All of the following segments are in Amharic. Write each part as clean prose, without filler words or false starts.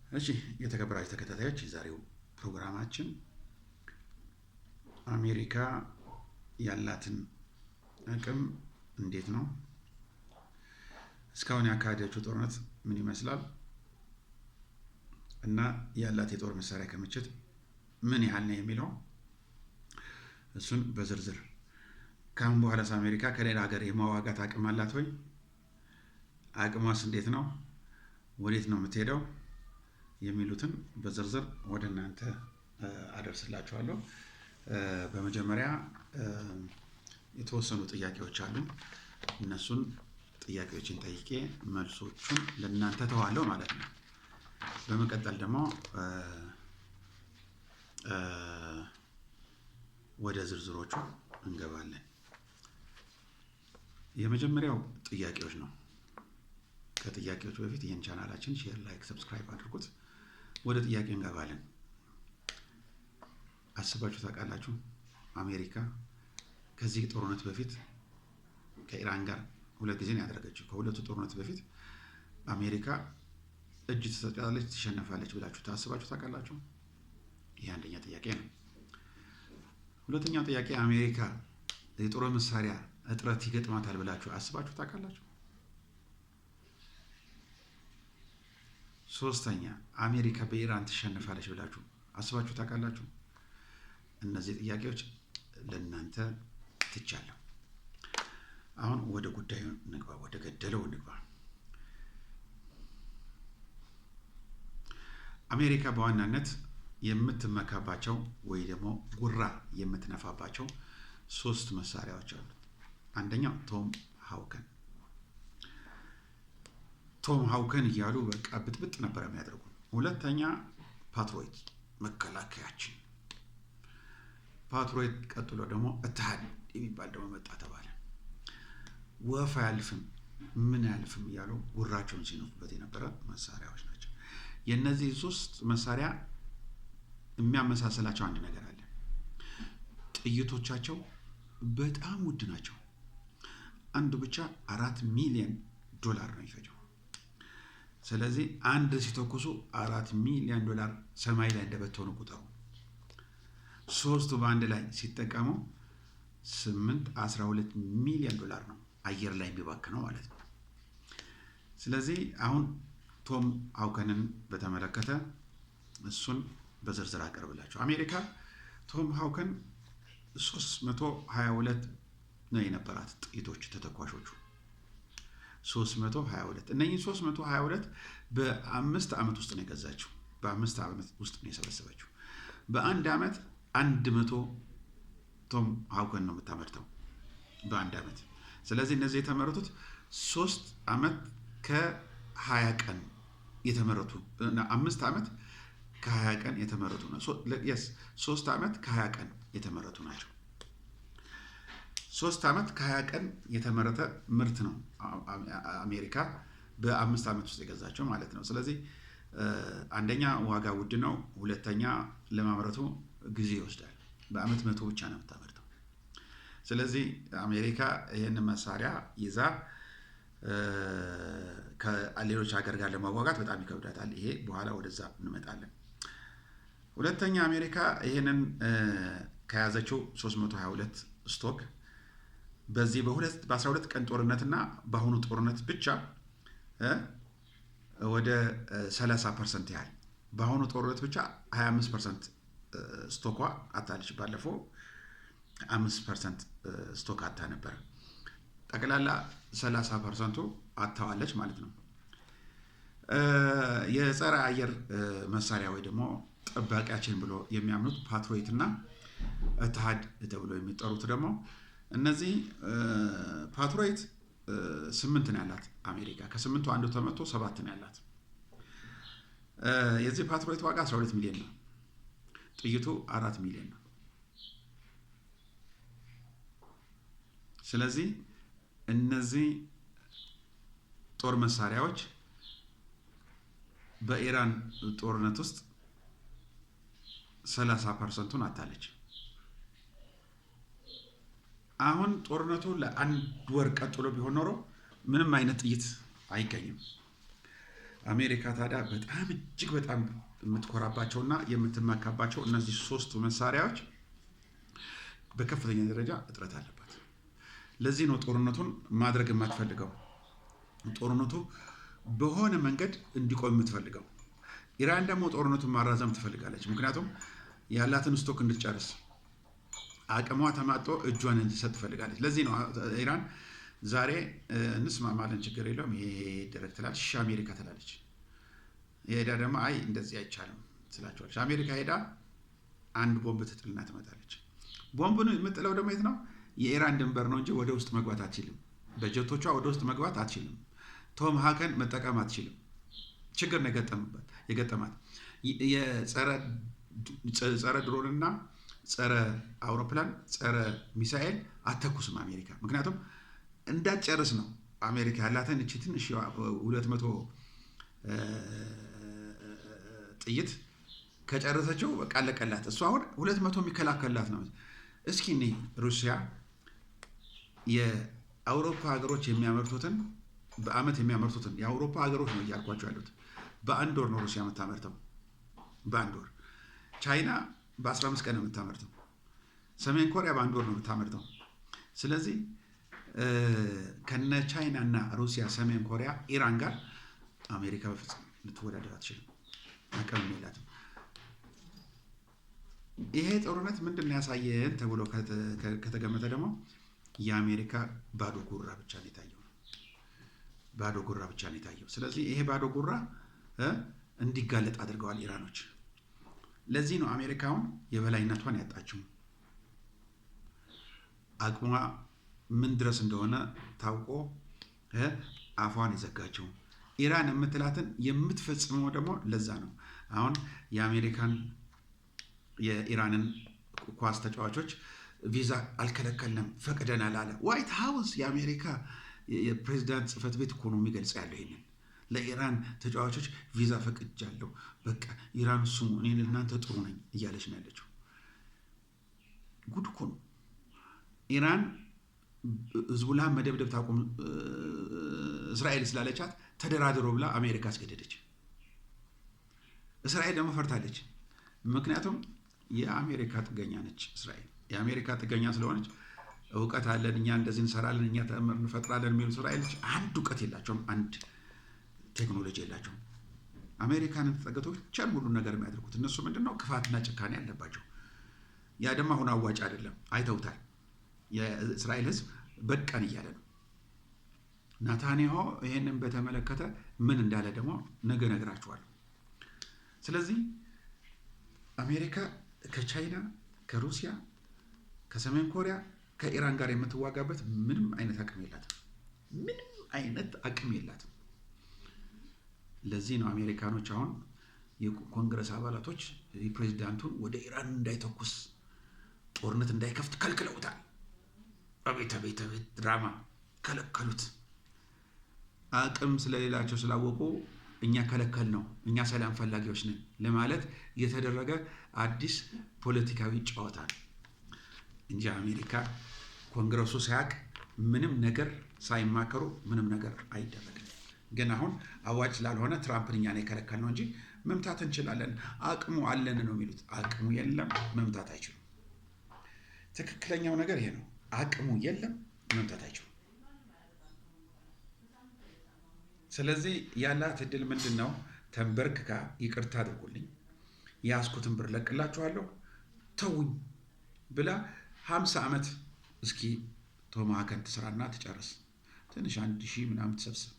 እሺ የተከበራችሁ ተከታታዮች የዛሬው ፕሮግራማችን አሜሪካ ያላትን አቅም እንዴት ነው፣ እስካሁን ያካሄደችው ጦርነት ምን ይመስላል እና ያላት የጦር መሳሪያ ክምችት ምን ያህል ነው የሚለው እሱን በዝርዝር ካሁን በኋላስ አሜሪካ ከሌላ ሀገር የማዋጋት አቅም አላት ወይ? አቅሟስ እንዴት ነው? ወዴት ነው የምትሄደው? የሚሉትን በዝርዝር ወደ እናንተ አደርስላችኋለሁ። በመጀመሪያ የተወሰኑ ጥያቄዎች አሉ። እነሱን ጥያቄዎችን ጠይቄ መልሶቹን ለእናንተ ተዋለሁ ማለት ነው። በመቀጠል ደግሞ ወደ ዝርዝሮቹ እንገባለን። የመጀመሪያው ጥያቄዎች ነው። ከጥያቄዎች በፊት ይህን ቻናላችን ሼር፣ ላይክ፣ ሰብስክራይብ አድርጉት። ወደ ጥያቄው እንገባለን። አስባችሁ ታውቃላችሁ? አሜሪካ ከዚህ ጦርነት በፊት ከኢራን ጋር ሁለት ጊዜ ነው ያደረገችው። ከሁለቱ ጦርነት በፊት አሜሪካ እጅ ትሰጣለች፣ ትሸነፋለች ብላችሁ ታስባችሁ ታውቃላችሁ? ይህ አንደኛ ጥያቄ ነው። ሁለተኛው ጥያቄ አሜሪካ የጦር መሳሪያ እጥረት ይገጥማታል ብላችሁ አስባችሁ ታውቃላችሁ? ሶስተኛ አሜሪካ በኢራን ትሸነፋለች ብላችሁ አስባችሁ ታውቃላችሁ? እነዚህ ጥያቄዎች ለእናንተ ትቻለሁ። አሁን ወደ ጉዳዩ እንግባ፣ ወደ ገደለው እንግባ። አሜሪካ በዋናነት የምትመካባቸው ወይ ደግሞ ጉራ የምትነፋባቸው ሶስት መሳሪያዎች አሉ። አንደኛው ቶም ሃውከን እያሉ በቃ ብጥብጥ ነበር የሚያደርጉ። ሁለተኛ ፓትሮይት መከላከያችን፣ ፓትሮይት ቀጥሎ ደግሞ እትሃድ የሚባል ደግሞ መጣ ተባለ። ወፍ አያልፍም ምን አያልፍም እያሉ ጉራቸውን ሲነፉበት የነበረ መሳሪያዎች ናቸው። የእነዚህ ሶስት መሳሪያ የሚያመሳሰላቸው አንድ ነገር አለ። ጥይቶቻቸው በጣም ውድ ናቸው። አንዱ ብቻ $4 ሚሊዮን ነው የሚፈጀው። ስለዚህ አንድ ሲተኩሱ $4 ሚሊዮን ሰማይ ላይ እንደበተኑ ቁጠሩ። ሶስቱ በአንድ ላይ ሲጠቀሙ 12 ሚሊዮን ነው አየር ላይ የሚባክነው ማለት ነው። ስለዚህ አሁን ቶም ሃውከንን በተመለከተ እሱን በዝርዝር አቀርብላችሁ። አሜሪካ ቶም ሃውከን 322 ነው የነበራት ጥይቶች ተተኳሾቹ 322። እነኚህ 322 በ5 ዓመት ውስጥ ነው የገዛችው። በ5 ዓመት ውስጥ ነው የሰበሰበችው። በአንድ ዓመት 100 ቶም ሃውከን ነው የምታመርተው በአንድ ዓመት። ስለዚህ እነዚህ የተመረቱት 3 ዓመት ከ20 ቀን የተመረቱ 5 ዓመት ከ20 ቀን የተመረቱ ነው። 3 ዓመት ከ20 ቀን የተመረቱ ናቸው። 3 ዓመት ከ20 ቀን የተመረተ ምርት ነው አሜሪካ በ5 ዓመት ውስጥ የገዛቸው ማለት ነው። ስለዚህ አንደኛ ዋጋ ውድ ነው፣ ሁለተኛ ለማምረቱ ጊዜ ይወስዳል። በአመት 100 ብቻ ነው የምታመርተው። ስለዚህ አሜሪካ ይህን መሳሪያ ይዛ ከሌሎች ሀገር ጋር ለማዋጋት በጣም ይከብዳታል። ይሄ በኋላ ወደዛ እንመጣለን። ሁለተኛ አሜሪካ ይሄንን ከያዘችው 322 ስቶክ በዚህ በ12 ቀን ጦርነትና በአሁኑ ጦርነት ብቻ ወደ 30% ያህል በአሁኑ ጦርነት ብቻ 25% ስቶኳ አታለች። ባለፈው 5% ስቶክ አታ ነበር። ጠቅላላ 30% አታዋለች ማለት ነው። የጸረ አየር መሳሪያ ወይ ደግሞ ጠባቂያችን ብሎ የሚያምኑት ፓትሮይት እና እትሃድ ተብሎ የሚጠሩት ደግሞ እነዚህ ፓትሮይት 8 ነው ያላት አሜሪካ። ከ8ቱ አንዱ ተመቶ 7 ነው ያላት። የዚህ ፓትሮይት ዋጋ 12 ሚሊዮን ነው። ጥይቱ 4 ሚሊዮን ነው። ስለዚህ እነዚህ ጦር መሳሪያዎች በኢራን ጦርነት ውስጥ 30%ን አታለች። አሁን ጦርነቱ ለአንድ ወር ቀጥሎ ቢሆን ኖሮ ምንም አይነት ጥይት አይገኝም። አሜሪካ ታዲያ በጣም እጅግ በጣም የምትኮራባቸውና የምትመካባቸው እነዚህ 3 መሳሪያዎች በከፍተኛ ደረጃ እጥረት አለባት። ለዚህ ነው ጦርነቱን ማድረግ የማትፈልገው፣ ጦርነቱ በሆነ መንገድ እንዲቆም የምትፈልገው። ኢራን ደግሞ ጦርነቱን ማራዘም ትፈልጋለች። ምክንያቱም ያላትን ስቶክ እንድትጨርስ አቅሟ ተማጦ እጇን እንድትሰጥ ትፈልጋለች። ለዚህ ነው ኢራን ዛሬ እንስማማለን ችግር የለውም ይሄ ይደረግ ትላለች፣ አሜሪካ ትላለች። የሄዳ ደግሞ አይ እንደዚህ አይቻልም ትላቸዋለች። አሜሪካ ሄዳ አንድ ቦምብ ትጥልና ትመጣለች። ቦምቡን የምጥለው ደግሞ የት ነው? የኢራን ድንበር ነው እንጂ ወደ ውስጥ መግባት አትችልም። በጀቶቿ ወደ ውስጥ መግባት አትችልም። ቶም ሃከን መጠቀም አትችልም። ችግር ነው የገጠማት። የጸረ ድሮንና ጸረ አውሮፕላን ጸረ ሚሳኤል አተኩስም አሜሪካ። ምክንያቱም እንዳትጨርስ ነው አሜሪካ ያላትን እቺ ትንሽ 200 ጥይት ከጨረሰችው በቃ አለቀላት። እሷ አሁን 200 የሚከላከላት ነው። እስኪ እኔ ሩሲያ የአውሮፓ ሀገሮች የሚያመርቱትን በአመት የሚያመርቱትን የአውሮፓ ሀገሮች ነው እያልኳቸው ያሉት በአንድ ወር ነው ሩሲያ የምታመርተው። በአንድ ወር ቻይና በ15 ቀን ነው የምታመርተው። ሰሜን ኮሪያ በአንድ ወር ነው የምታመርተው። ስለዚህ ከነ ቻይና እና ሩሲያ፣ ሰሜን ኮሪያ፣ ኢራን ጋር አሜሪካ በፍጹም ልትወዳደር አትችልም። አቅም የላትም። ይሄ ጦርነት ምንድን ነው ያሳየን ተብሎ ከተገመተ ደግሞ የአሜሪካ ባዶ ጉራ ብቻ ነው የታየው። ባዶ ጉራ ብቻ ነው የታየው። ስለዚህ ይሄ ባዶ ጉራ እንዲጋለጥ አድርገዋል ኢራኖች። ለዚህ ነው አሜሪካውን የበላይነቷን ያጣችው። አቅሟ ምን ድረስ እንደሆነ ታውቆ አፏን የዘጋቸው። ኢራን የምትላትን የምትፈጽመው ደግሞ ለዛ ነው። አሁን የኢራንን ኳስ ተጫዋቾች ቪዛ አልከለከልንም ፈቅደናል አለ ዋይት ሃውስ። የአሜሪካ የፕሬዝዳንት ጽህፈት ቤት እኮ ነው የሚገልጽ ያለው ይሄንን። ለኢራን ተጫዋቾች ቪዛ ፈቅጃለሁ፣ በቃ ኢራን ስሙ፣ እኔ ለእናንተ ጥሩ ነኝ እያለች ነው ያለችው። ጉድ እኮ ነው። ኢራን ህዝቡላ መደብደብ ታቆም እስራኤል ስላለቻት ተደራድሮ ብላ አሜሪካ አስገደደች። እስራኤል ደግሞ ፈርታለች። ምክንያቱም የአሜሪካ ጥገኛ ነች እስራኤል። የአሜሪካ ጥገኛ ስለሆነች እውቀት አለን እኛ እንደዚህ እንሰራለን እኛ ተአምር እንፈጥራለን የሚሉ እስራኤሎች አንድ እውቀት የላቸውም፣ አንድ ቴክኖሎጂ የላቸውም። አሜሪካንን ተጠግተው ቻል ሁሉ ነገር የሚያደርጉት እነሱ ምንድነው ክፋትና ጭካኔ ያለባቸው። ያ ደግሞ አሁን አዋጭ አይደለም፣ አይተውታል። የእስራኤል ህዝብ በቃን እያለ ነው። ናታንያሁ ይሄንን በተመለከተ ምን እንዳለ ደግሞ ነገ ነግራችኋለሁ። ስለዚህ አሜሪካ ከቻይና፣ ከሩሲያ፣ ከሰሜን ኮሪያ፣ ከኢራን ጋር የምትዋጋበት ምንም አይነት አቅም የላትም። ምንም አይነት አቅም የላትም። ለዚህ ነው አሜሪካኖች አሁን የኮንግረስ አባላቶች ፕሬዚዳንቱን ወደ ኢራን እንዳይተኩስ ጦርነት እንዳይከፍት ከልክለውታል። አቤት አቤት አቤት ድራማ ከለከሉት። አቅም ስለሌላቸው ስላወቁ እኛ ከለከል ነው እኛ ሰላም ፈላጊዎች ነን ለማለት የተደረገ አዲስ ፖለቲካዊ ጨዋታ ነው እንጂ አሜሪካ ኮንግረሱ ሳያቅ ምንም ነገር ሳይማከሩ ምንም ነገር አይደረግም። ግን አሁን አዋጭ ስላልሆነ ትራምፕን እኛ ነው የከለከል ነው እንጂ መምታት እንችላለን አቅሙ አለን ነው የሚሉት። አቅሙ የለም፣ መምታት አይችሉም። ትክክለኛው ነገር ይሄ ነው። አቅሙ የለም፣ መምታት አይችሉም። ስለዚህ ያላት እድል ምንድን ነው? ተንበርክካ ይቅርታ አድርጉልኝ፣ ያስኩትን ብር ለቅላችኋለሁ፣ ተውኝ ብላ 50 ዓመት እስኪ ቶም ሃከን ትስራና ትጨርስ። ትንሽ 1000 ምናምን ትሰብስብ።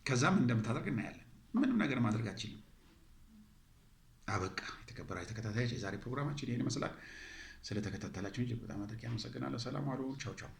ከዛም እንደምታደርግ እናያለን። ምንም ነገር ማድረግ አትችልም። አበቃ። የተከበራችሁ ተከታታዮች የዛሬ ፕሮግራማችን ይሄን ይመስላል። ስለተከታተላችሁ እጅግ በጣም አድርጌ አመሰግናለሁ። ሰላም ዋሉ። ቻው ቻው።